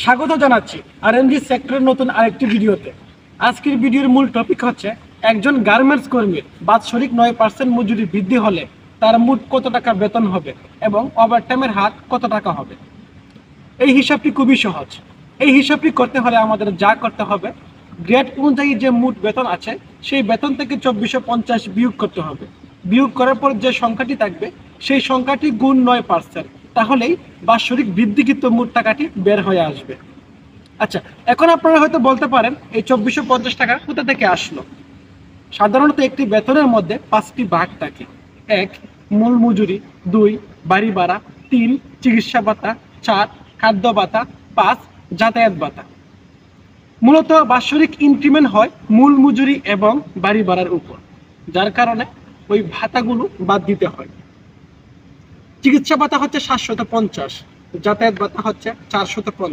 স্বাগত জানাচ্ছি আরএমজি সেক্টরের নতুন আরেকটি ভিডিওতে। আজকের ভিডিওর মূল টপিক হচ্ছে একজন গার্মেন্টস কর্মীর বাৎসরিক 9% মজুরি বৃদ্ধি হলে তার মোট কত টাকা বেতন হবে এবং ওভারটাইমের হার কত টাকা হবে। এই হিসাবটি খুবই সহজ। এই হিসাবটি করতে হলে আমাদের যা করতে হবে, গ্রেড অনুযায়ী যে মোট বেতন আছে সেই বেতন থেকে 2450 বিয়োগ করতে হবে। বিয়োগ করার পর যে সংখ্যাটি থাকবে সেই সংখ্যাটি গুণ 9%, তাহলেই বাৎসরিক বৃদ্ধিকৃত মোট টাকাটি বের হয়ে আসবে। আচ্ছা, এখন আপনারা হয়তো বলতে পারেন এই 2450 টাকা কোথা থেকে আসলো। সাধারণত একটি বেতনের মধ্যে 5টি ভাগ থাকে। 1 মূল মজুরি, 2 বাড়ি ভাড়া, 3 চিকিৎসা ভাতা, 4 খাদ্য ভাতা, 5 যাতায়াত ভাতা। মূলত বাৎসরিক ইনক্রিমেন্ট হয় মূল মজুরি এবং বাড়ি ভাড়ার উপর, যার কারণে ওই ভাতাগুলো বাদ দিতে হয়। চিকিৎসা ভাতা হচ্ছে 750, যাতায়াত ভাতা হচ্ছে 450।